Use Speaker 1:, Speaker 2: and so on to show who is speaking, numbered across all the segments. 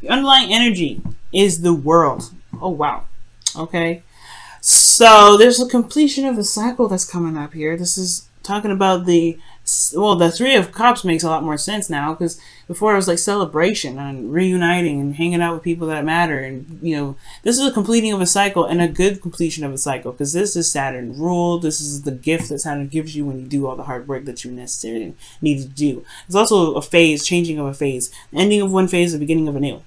Speaker 1: Your underlying energy is the world. Oh, wow. Okay. So there's a completion of a cycle that's coming up here. This is talking about the Three of Cups makes a lot more sense now, because before it was like celebration and reuniting and hanging out with people that matter, and this is a completing of a cycle, and a good completion of a cycle, because this is Saturn ruled. This is the gift that Saturn gives you when you do all the hard work that you necessarily need to do. It's also a phase, changing of a phase, ending of one phase, the beginning of a new.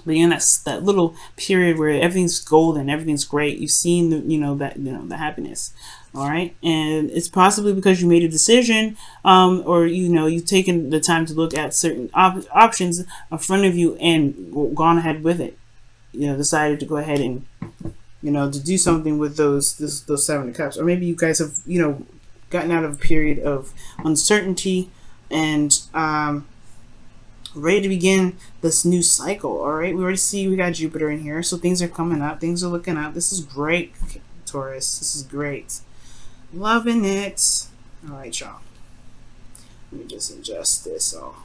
Speaker 1: But you're in that little period where everything's golden, everything's great. You've seen the happiness, all right. And it's possibly because you made a decision, or you've taken the time to look at certain options in front of you and gone ahead with it. Decided to go ahead and to do something with those Seven of Cups, or maybe you guys have gotten out of a period of uncertainty and ready to begin this new cycle. All right, we already see we got Jupiter in here, so things are coming up, things are looking up. This is great, Taurus. This is great, loving it. All right, y'all, let me just adjust this all.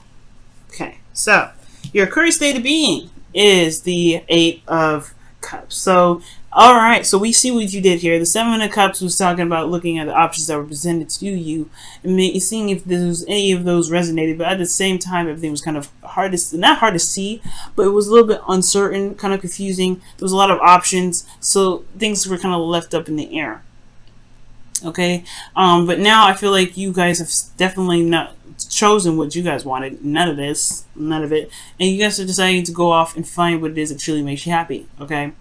Speaker 1: Okay, so your current state of being is the Eight of Cups. So all right, so we see what you did here. The Seven of Cups was talking about looking at the options that were presented to you and seeing if any of those resonated. But at the same time, everything was kind of not hard to see, but it was a little bit uncertain, kind of confusing. There was a lot of options, so things were kind of left up in the air. Okay, but now I feel like you guys have definitely not chosen what you guys wanted. None of it, and you guys are deciding to go off and find what it is that truly makes you happy. Okay.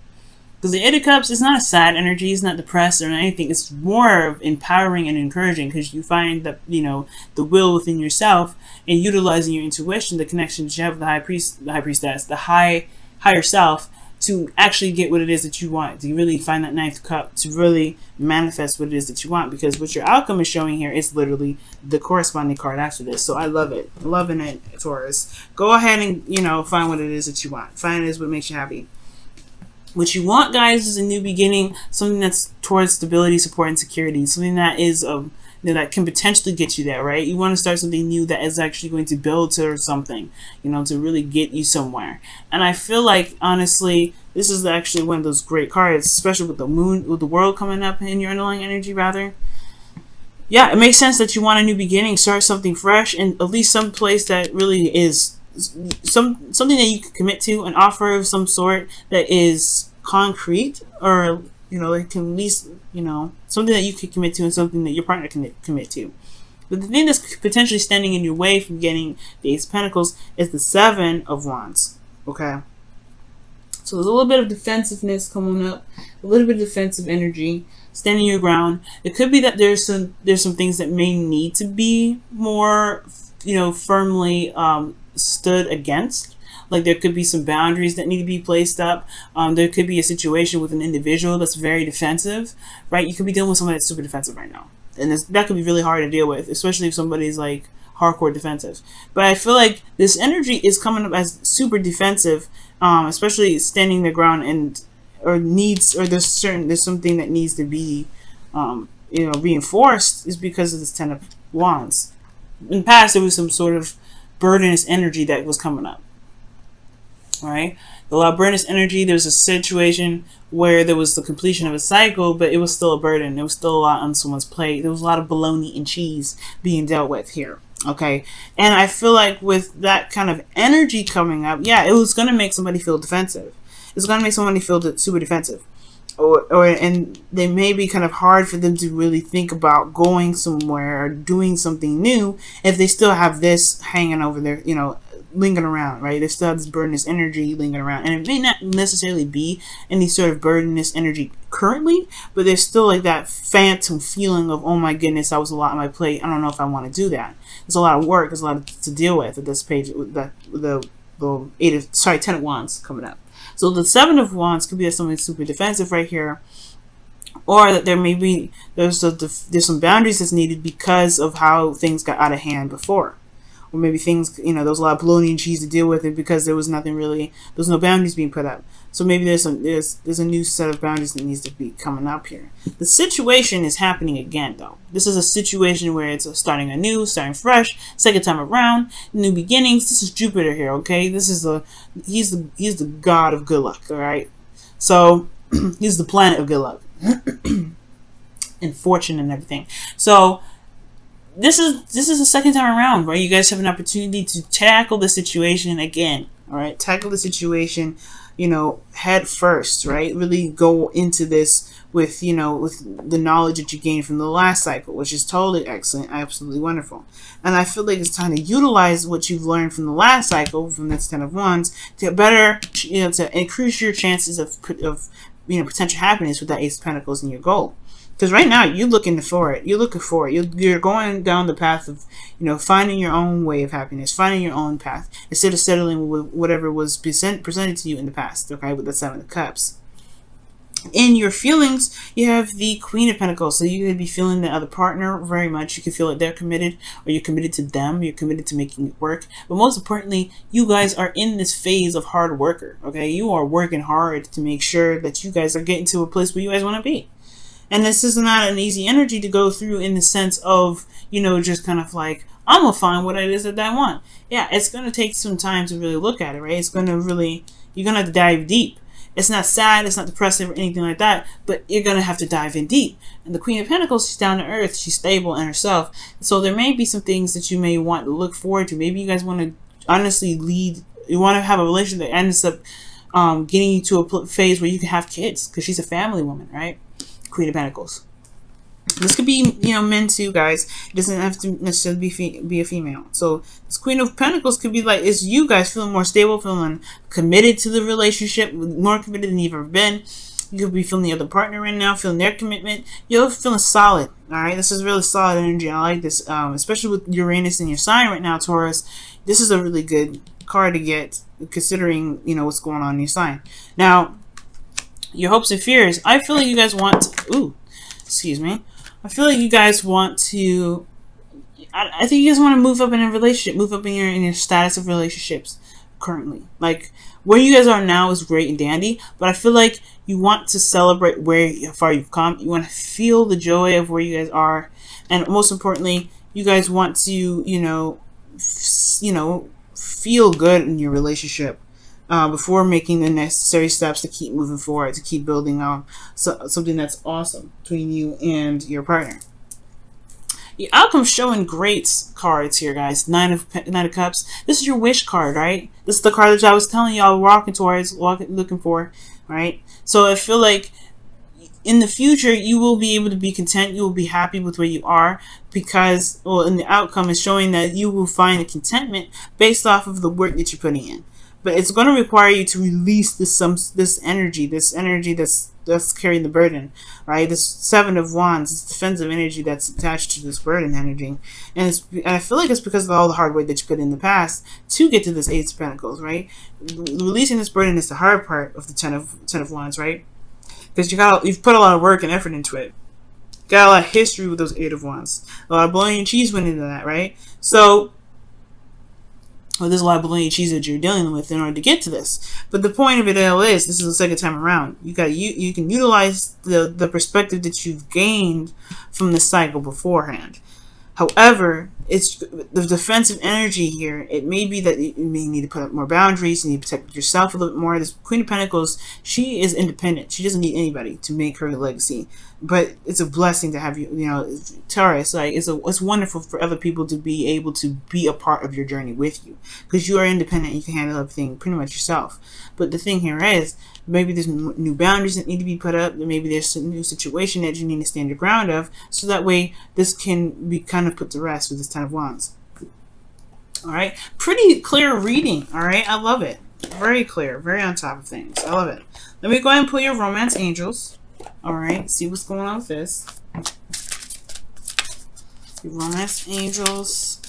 Speaker 1: Because the Eight of Cups is not a sad energy, it's not depressed or anything. It's more of empowering and encouraging, because you find that, the will within yourself, and utilizing your intuition, the connections you have with the high priestess, the higher self, to actually get what it is that you want, to really find that Ninth Cup, to really manifest what it is that you want. Because what your outcome is showing here is literally the corresponding card after this. So I love it. Loving it, Taurus. Go ahead and, find what it is that you want. Find it is what makes you happy. What you want, guys, is a new beginning, something that's towards stability, support, and security, something that is that can potentially get you there, right? You want to start something new that is actually going to build to something, to really get you somewhere. And I feel like, honestly, this is actually one of those great cards, especially with the moon, with the world coming up in your underlying energy, rather. Yeah, it makes sense that you want a new beginning, start something fresh, and at least some place that really is something that you can commit to, an offer of some sort that is concrete, or it can at least something that you can commit to, and something that your partner can commit to. But the thing that's potentially standing in your way from getting the Ace of Pentacles is the Seven of Wands. Okay, so there's a little bit of defensiveness coming up, a little bit of defensive energy, standing your ground. It could be that there's some things that may need to be more firmly stood against. Like there could be some boundaries that need to be placed up. There could be a situation with an individual that's very defensive, right? You could be dealing with somebody that's super defensive right now, and that could be really hard to deal with, especially if somebody's like hardcore defensive. But I feel like this energy is coming up as super defensive, especially standing their ground, there's something that needs to be reinforced, is because of this Ten of Wands. In the past, there was some sort of burdenous energy that was coming up. All right, a lot of burdenous energy. There was a situation where there was the completion of a cycle, but it was still a burden. There was still a lot on someone's plate. There was a lot of bologna and cheese being dealt with here. Okay, and I feel like with that kind of energy coming up, yeah, it was going to make somebody feel defensive. It's going to make somebody feel super defensive. And they may be kind of hard for them to really think about going somewhere or doing something new if they still have this hanging over there, lingering around, right? They still have this burdenous energy lingering around, and it may not necessarily be any sort of burdenous energy currently, but there's still like that phantom feeling of, oh my goodness, that was a lot on my plate. I don't know if I want to do that. There's a lot of work. There's a lot to deal with at this page. With the Ten of Wands coming up. So the Seven of Wands could be something super defensive right here, or that there's some boundaries that's needed because of how things got out of hand before, or maybe things, you know, there was a lot of bologna and cheese to deal with it because there was nothing really, there was no boundaries being put up. So maybe there's a new set of boundaries that needs to be coming up here. The situation is happening again, though. This is a situation where it's starting anew, starting fresh, second time around, new beginnings. This is Jupiter here, okay? This is he's the god of good luck, all right? So he's the planet of good luck and fortune and everything. So this is the second time around, right? You guys have an opportunity to tackle the situation again, all right? Tackle the situation, you know, head first, right? Really go into this with, you know, with the knowledge that you gained from the last cycle, which is totally excellent, absolutely wonderful. And I feel like it's time to utilize what you've learned from the last cycle, from this Ten of Wands, to better, you know, to increase your chances of you know, potential happiness with that Ace of Pentacles in your goal. Because right now you're looking for it. You're looking for it. You're going down the path of, you know, finding your own way of happiness, finding your own path, instead of settling with whatever was presented to you in the past. Okay, with the Seven of Cups. In your feelings, you have the Queen of Pentacles. So you could be feeling the other partner very much. You could feel like they're committed, or you're committed to them. You're committed to making it work. But most importantly, you guys are in this phase of hard worker. Okay, you are working hard to make sure that you guys are getting to a place where you guys want to be. And this is not an easy energy to go through, in the sense of, you know, just kind of like, I'm going to find what it is that I want. Yeah, it's going to take some time to really look at it, right? It's going to really, you're going to have to dive deep. It's not sad, it's not depressive or anything like that, but you're going to have to dive in deep. And the Queen of Pentacles, she's down to earth, she's stable in herself. So there may be some things that you may want to look forward to. Maybe you guys want to honestly lead, you want to have a relationship that ends up getting you to a phase where you can have kids, because she's a family woman, right? Queen of Pentacles. This could be, you know, men too, guys. It doesn't have to necessarily be a female. So this Queen of Pentacles could be like, it's you guys feeling more stable, feeling committed to the relationship, more committed than you've ever been. You could be feeling the other partner right now, feeling their commitment. You're feeling solid, all right? This is really solid energy. I like this, especially with Uranus in your sign right now, Taurus. This is a really good card to get, considering, you know, what's going on in your sign. Now, your hopes and fears. I feel like you guys want to, excuse me. I feel like you guys want to, I think you guys want to move up in a relationship, move up in your status of relationships currently. Like, where you guys are now is great and dandy, but I feel like you want to celebrate how far you've come. You want to feel the joy of where you guys are. And most importantly, you guys want to, you know, feel good in your relationship. Before making the necessary steps to keep moving forward, to keep building something that's awesome between you and your partner. The outcome's showing great cards here, guys. Nine of Cups. This is your wish card, right? This is the card that I was telling y'all looking for, right? So I feel like in the future, you will be able to be content. You will be happy with where you are, because, well, and the outcome is showing that you will find a contentment based off of the work that you're putting in. But it's going to require you to release this energy that's carrying the burden, right? This Seven of Wands, this defensive energy that's attached to this burden energy, and I feel like it's because of all the hard work that you put in the past to get to this Ace of Pentacles, right? Releasing this burden is the hard part of the Ten of Wands, right? Because you've put a lot of work and effort into it. Got a lot of history with those Eight of Wands. A lot of bologna and cheese went into that, right? So, well, there's a lot of bologna and cheese that you're dealing with in order to get to this. But the point of it all is, this is the second time around. You can utilize the perspective that you've gained from the cycle beforehand. However, it's the defensive energy here. It may be that you may need to put up more boundaries. You need to protect yourself a little bit more. This Queen of Pentacles, she is independent. She doesn't need anybody to make her legacy. But it's a blessing to have you know, Taurus. Like, it's wonderful for other people to be able to be a part of your journey with you, because you are independent. You can handle everything pretty much yourself. But the thing here is, maybe there's new boundaries that need to be put up. Maybe there's a new situation that you need to stand your ground of, so that way this can be kind of put to rest with this Ten of Wands. All right, pretty clear reading. All right, I love it. Very clear, very on top of things. I love it. Let me go ahead and pull your romance angels. All right, see what's going on with this. Your romance angels.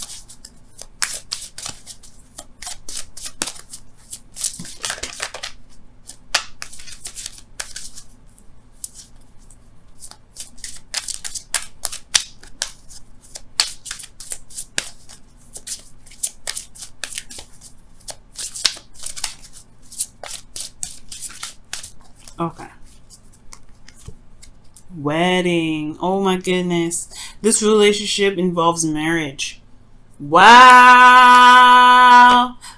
Speaker 1: Okay. Wedding. Oh my goodness. This relationship involves marriage. Wow.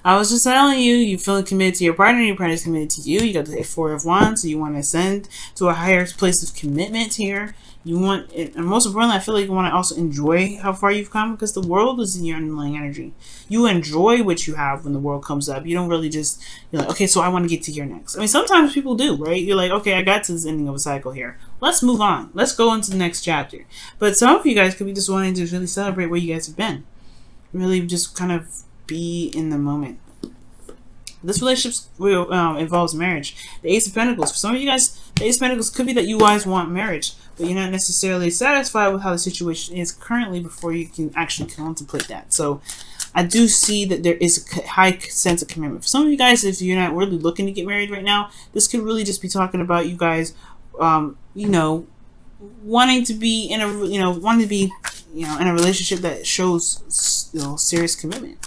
Speaker 1: I was just telling you, you feeling committed to your partner, your partner's committed to you. You got the Four of Wands, so you want to ascend to a higher place of commitment here. You want it, and most importantly, I feel like you want to also enjoy how far you've come, because the world is in your underlying energy. You enjoy what you have when the world comes up. You don't really just, you're like, okay, so I want to get to here next. I mean, sometimes people do, right? You're like, okay, I got to this ending of a cycle here. Let's move on. Let's go into the next chapter. But some of you guys could be just wanting to really celebrate where you guys have been. Really just kind of be in the moment. This relationship involves marriage. The Ace of Pentacles. For some of you guys, the Ace of Pentacles could be that you guys want marriage, but you're not necessarily satisfied with how the situation is currently before you can actually contemplate that. So I do see that there is a high sense of commitment. For some of you guys, if you're not really looking to get married right now, this could really just be talking about you guys, you know, wanting to be in a, in a relationship that shows, serious commitment.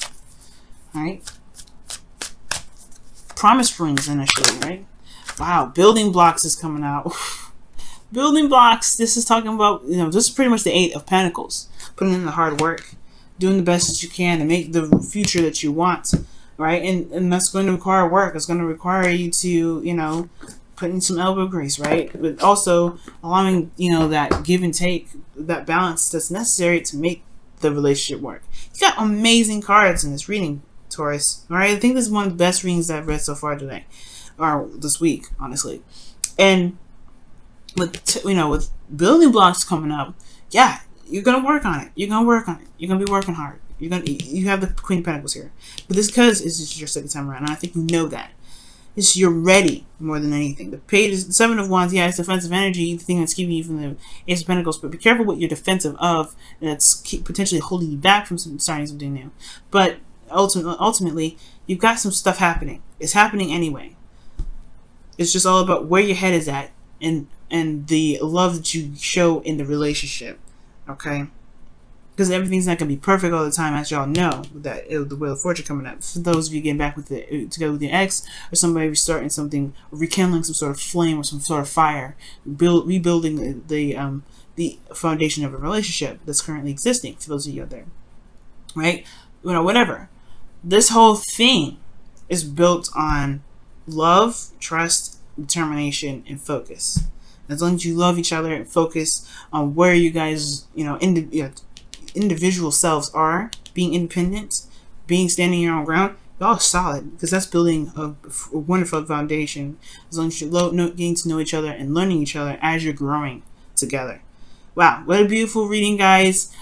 Speaker 1: All right. Promise rings initially, right? Wow, building blocks is coming out. Building blocks. This is talking about, this is pretty much the Eight of Pentacles. Putting in the hard work, doing the best that you can to make the future that you want, right? And that's going to require work. It's going to require you to, put in some elbow grease, right? But also allowing, that give and take, that balance that's necessary to make the relationship work. You got amazing cards in this reading, Taurus. All right, I think this is one of the best readings that I've read so far today, or this week, honestly. And with with building blocks coming up, yeah, you're gonna work on it. You're gonna work on it. You're gonna be working hard. You have the Queen of Pentacles here, but this because it's just your second time around, and I think you know that. It's you're ready more than anything. The Page is the Seven of Wands. Yeah, it's defensive energy, the thing that's keeping you from the Ace of Pentacles. But be careful what you're defensive of, and that's potentially holding you back from starting something new. But ultimately, you've got some stuff happening. It's happening anyway. It's just all about where your head is at, and the love that you show in the relationship. Okay. Because everything's not going to be perfect all the time, as y'all know, with the Wheel of Fortune coming up. For those of you getting back together with your ex, or somebody restarting something, or rekindling some sort of flame or some sort of fire, rebuilding the foundation of a relationship that's currently existing. For those of you out there, right? Whatever. This whole thing is built on love, trust, determination, and focus. As long as you love each other and focus on where you guys, individual selves are, being independent, standing your own ground, y'all are solid, because that's building a wonderful foundation. As long as you're getting to know each other and learning each other as you're growing together. Wow, what a beautiful reading, guys.